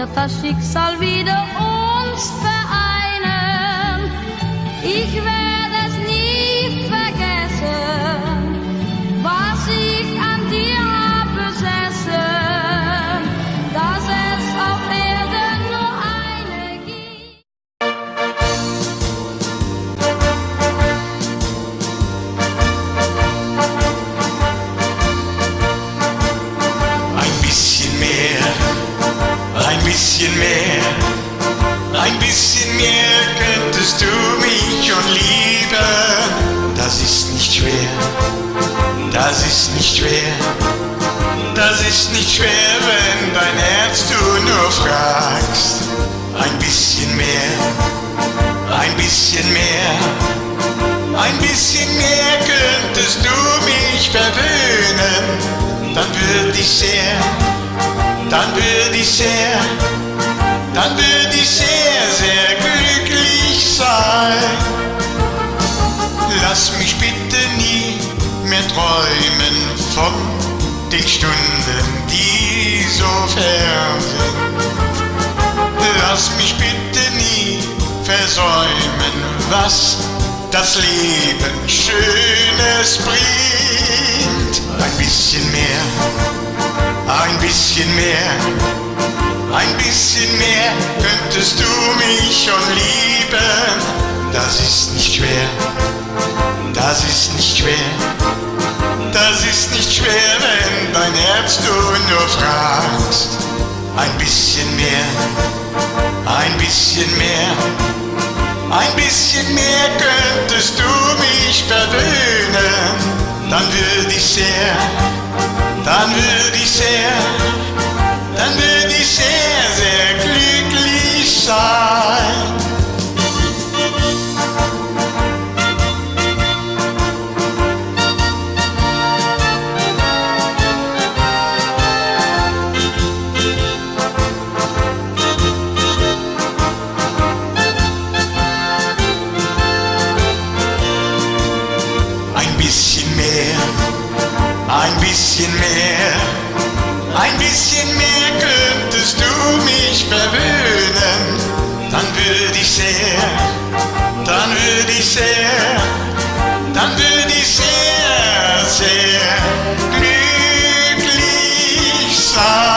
wird das Schicksal wieder uns vereinen. Ich werde es nie vergessen, was ich an dir hab besessen, dass es auf Erden nur eine gibt. Ein bisschen mehr, ein bisschen mehr, ein bisschen mehr könntest du mich schon lieben. Das ist nicht schwer, das ist nicht schwer, das ist nicht schwer, wenn dein Herz du nur fragst. Ein bisschen mehr, ein bisschen mehr, ein bisschen mehr könntest du mich verwöhnen. Dann würde ich sehr, dann würde ich sehr, dann würde ich sehr, sehr glücklich sein. Lass mich bitte nie mehr träumen von den Stunden, die so fern sind. Lass mich bitte nie versäumen, was das Leben Schönes bringt. Ein bisschen mehr, ein bisschen mehr, ein bisschen mehr könntest du mich schon lieben. Das ist nicht schwer, das ist nicht schwer, das ist nicht schwer, wenn dein Herz du nur fragst. Ein bisschen mehr, ein bisschen mehr, ein bisschen mehr könntest du mich verwöhnen. Dann würde ich sehr, dann würde ich sehr, dann würde ich sehr, sehr glücklich sein. Ein bisschen mehr, ein bisschen mehr könntest du mich verwöhnen. Dann würde ich sehr, dann würde ich sehr, dann würde ich sehr, sehr glücklich sein.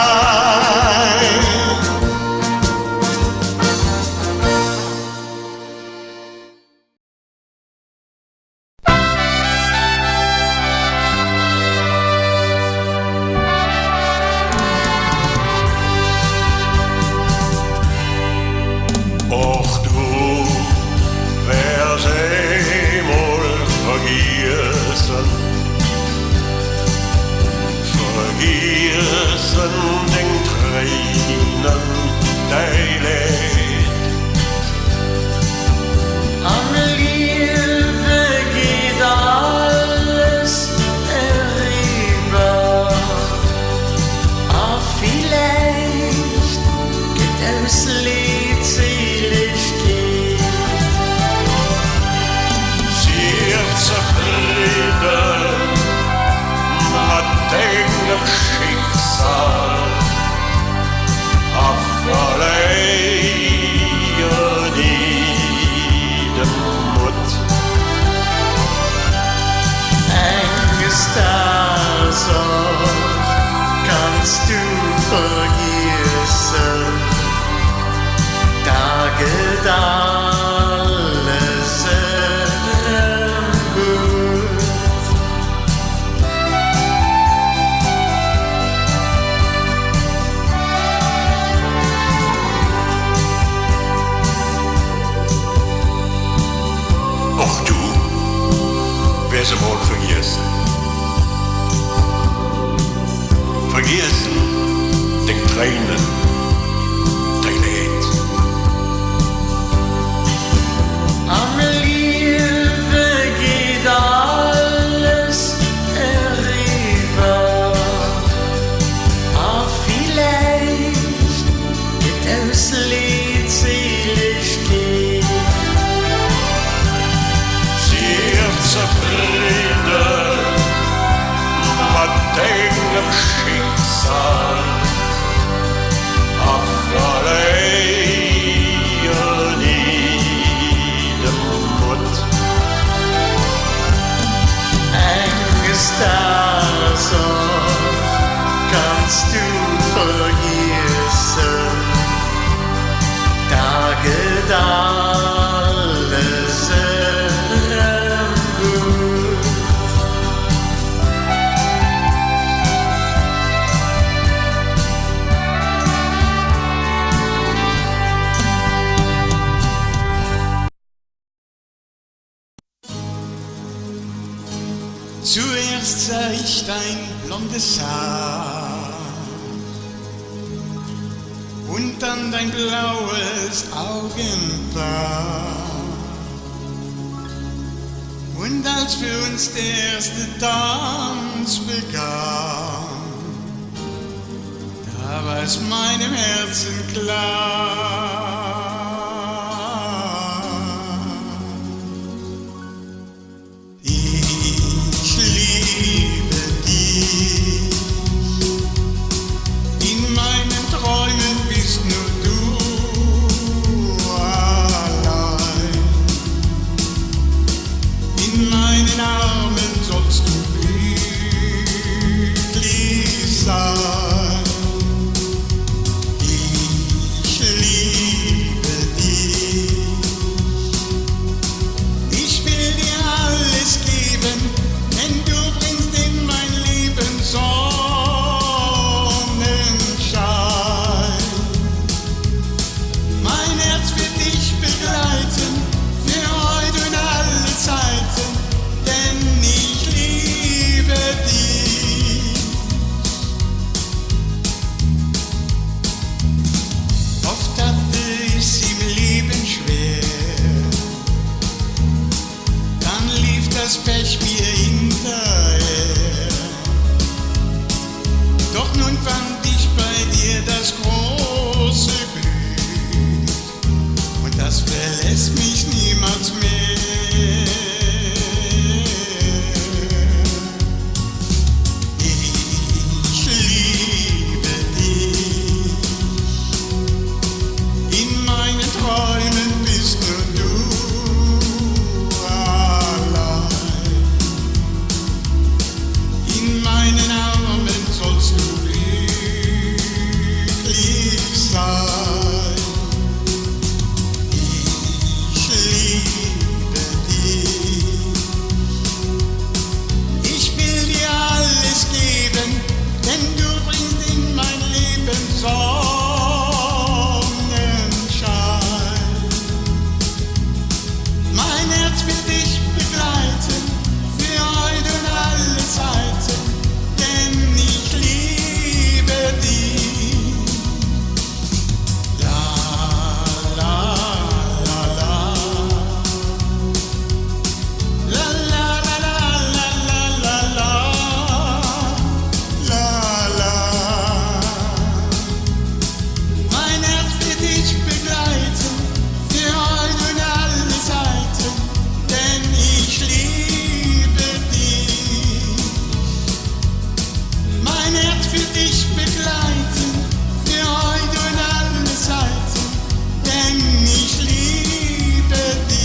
Zuerst sah ich dein blondes Haar und dann dein blaues Augenpaar. Und als für uns der erste Tanz begann, da war es meinem Herzen klar. Ich liebe dich, in meinen Träumen bist nur du allein. In meinen Armen sollst du glücklich sein. Ich liebe dich. Ich will dir alles geben, denn du bringst in mein Leben Sonnenschein. Mein Herz wird dich begleiten, für heute und alle Zeiten, denn ich liebe dich. Oft hatte ich's im Leben schwer, dann lief das Pech mir hinterher. Doch nun fand ich bei dir das große Glück, und das verlässt mich niemals mehr. Ich liebe dich, in meinen Träumen bist nur du allein. In meinen Armen sollst du glücklich sein. Ich liebe dich. Ich will dir alles geben, denn du bringst in mein Leben Sonnenschein. Mein Herz wird dich begleiten, für heute und alle Zeiten, denn ich liebe dich. La la la la. La la la la la la la la la. Mein Herz wird dich begleiten, für heute und alle Zeiten, denn ich liebe dich. Mein Herz wird dich begleiten, für heute und alle Zeiten, denn ich liebe dich.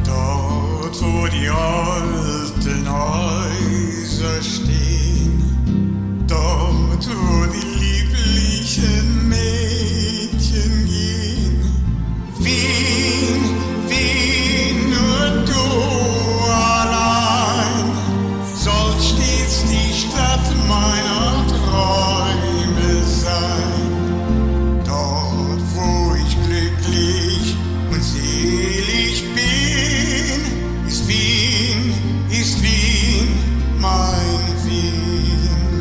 Dort, wo die alten Häuser stehen, dort, wo die lieblichen Mädchen gehen. Wien, Wien, nur du allein soll stets die Stadt meiner Träume sein. Dort, wo ich glücklich und selig bin, ist Wien, mein Wien.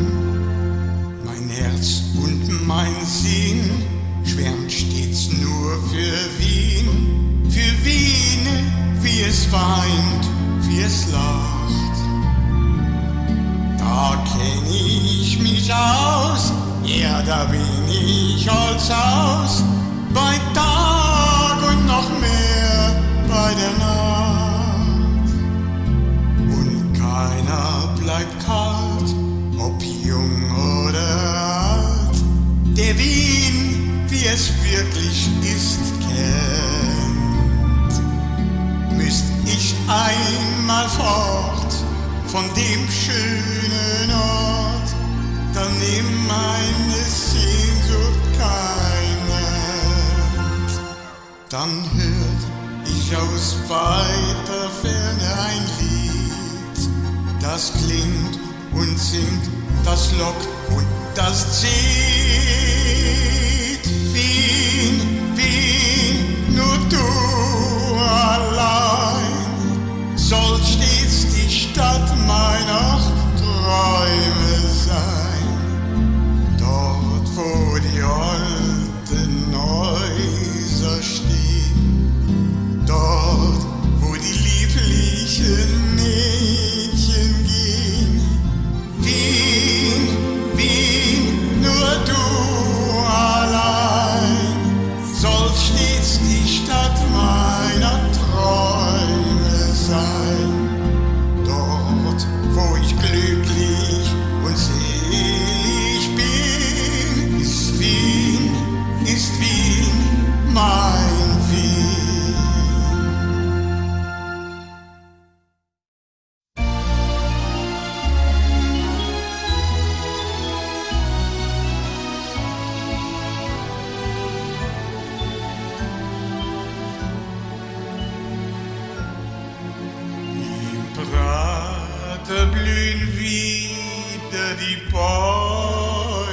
Mein Herz und mein Sinn schwärmt stets nur für Wien, wie es weint, wie es lacht. Da kenn ich mich aus, ja, da bin ich als Haus, bei Tag und noch mehr bei der Nacht. Und keiner bleibt kalt, ob jung oder alt, der Wien, wie es wirklich ist, kennt. Müsst ich einmal fort von dem schönen Ort, dann nimm meine Sehnsucht kein Ende. Dann hör ich aus weiter Ferne ein Lied, das klingt und singt, das lockt und das zieht. Wien, Wien, nur du allein sollst stets die Stadt meiner Träume sein. Dort, wo die alten Häuser stehen, dort, wo die lieblichen Mädchen gehen. Wien, Wien, nur du allein sollst stets die Stadt meiner Träume sein. Dort, wo ich glücklich und selig bin, ist Wien mein Wien. Im Prater blühen wieder die Bäume,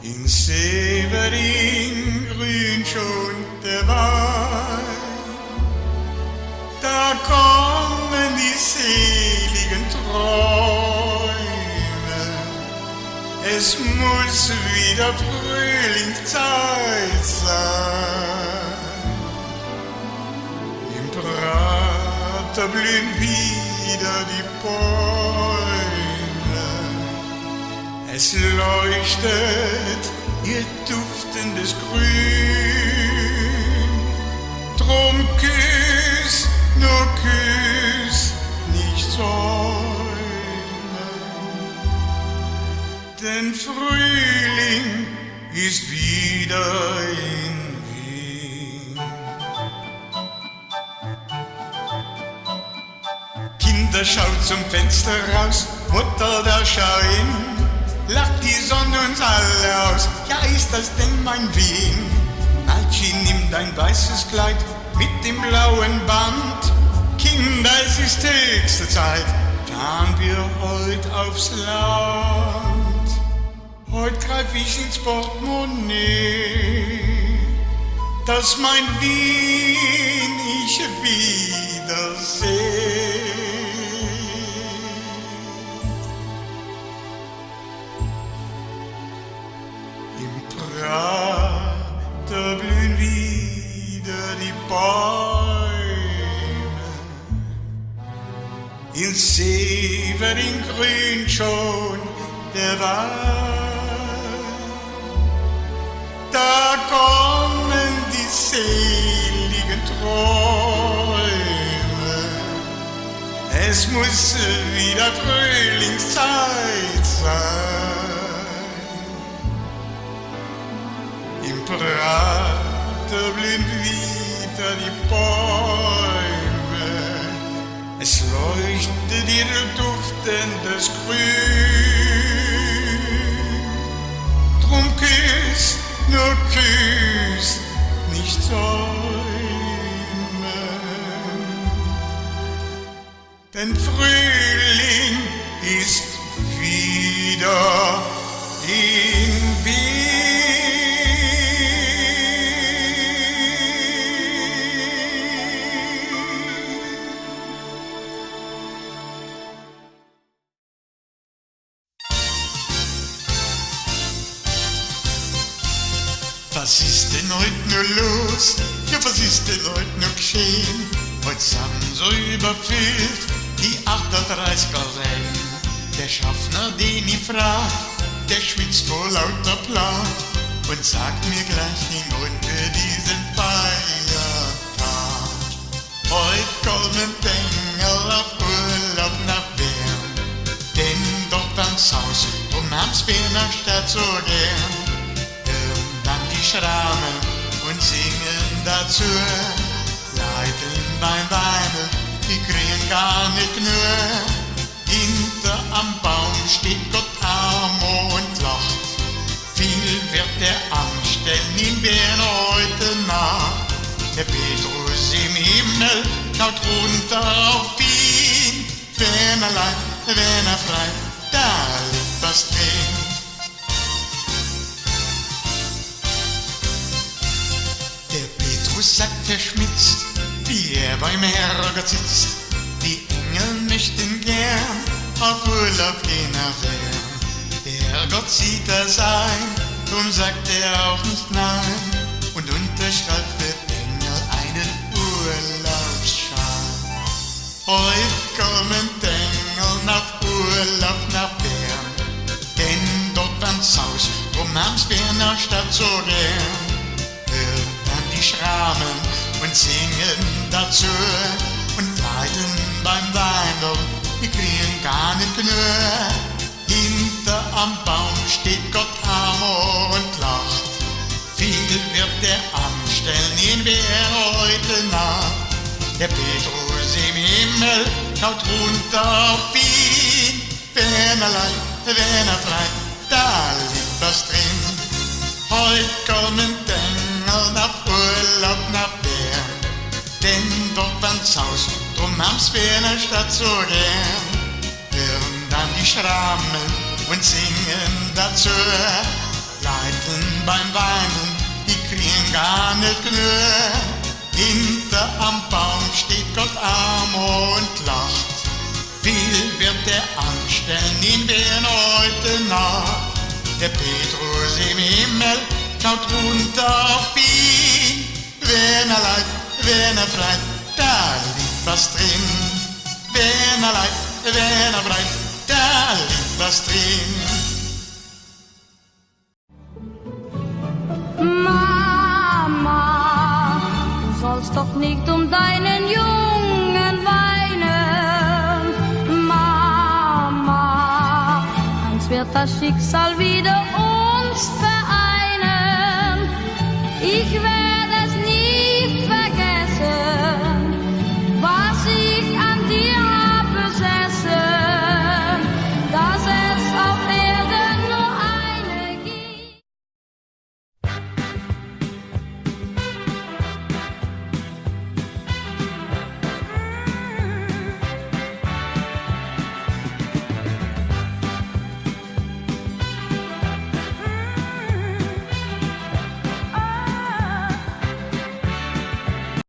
in Severin grünt schon der Wein. Da kommen die seligen Träume, es muss wieder Frühlingszeit sein. Im Prater blühen wieder die Bäume, es leuchtet ihr duftendes Grün. Drum küss, nur küss, nicht säumen, denn Frühling ist wieder in Wien. Kinder, schaut zum Fenster raus, Mutter, da schau hin, lacht die Sonne uns alle aus, ja ist das denn mein Wien? Altschi, nimm dein weißes Kleid mit dem blauen Band, Kinder, es ist höchste Zeit, fahren wir heut aufs Land. Heut greif ich ins Portemonnaie, dass mein Wien ich wiederseh. Im Prater blühen wieder die Bäume, in Severin grünt schon der Wein. Da kommen die seligen Träume, es muss wieder Frühlingszeit sein. Im Prater blühen wieder die Bäume, es leuchtet ihr duftendes Grün. Drum küss, nur küss, nicht säumen, denn Frühling ist wieder in Wien. Was ist denn heute nur los? Ja, was ist denn heute nur geschehen? Heute sind so überfüllt die 38er Rennen. Der Schaffner, den ich frag, der schwitzt vor lauter Platt und sagt mir gleich den Grund für diesen Feiertag. Heute kommen Engel auf Urlaub nach Bern, denn dort ans Haus, drum haben's wir nach Stadt so gern. Dann die Schramen und singen dazu, Leiden beim Weinen, die kriegen gar nicht nur. Hinter am Baum steht Gott arm und lacht, viel wird der anstellen in Bern heute Nacht. Der Petrus schaut runter auf ihn. Wenn er leid, wenn er freit, da liegt was drin. Der Petrus sagt verschmitzt, wie er beim Herrgott sitzt. Die Engel möchten gern auf Urlaub gehen auf Erden. Der Herrgott sieht das ein, drum sagt er auch nicht nein und unterschreibt für Engel einen Urlaubsschein. Heute kommen die Engel auf Urlaub nach Bern, denn dort wann's Haus, drum haben's Berner Stadt so gern. Hören dann die Schramen und singen dazu und leiden beim Weindel, die kriegen gar nicht genug. Hinter am Baum steht Gott Amor und lacht. Viel wird er anstellen, ihn wer heute Nacht. Der Petrus im Himmel schaut runter auf ihn. Wenn er leid, wenn er freit, da liegt was drin. Heut kommen die Engel auf Urlaub nach Bern, denn dort wann's Haus, drum haben's Berner Stadt so gern. Hören dann die Schrammen und singen dazu, leiden beim Weinen, die kriegen gar nicht genug. Hinter am Baum steht Gott Amor und lacht. Viel wird er anstellen, ihn werden heute Nacht. Der Petrus im Himmel schaut runter auf ihn. Wenn er leid, wenn er freit, da liegt was drin. Wenn er leid, wenn er freit, da liegt was drin. Mama, du sollst doch nicht um deinen Jungen weinen. Mama, einst wird das Schicksal wieder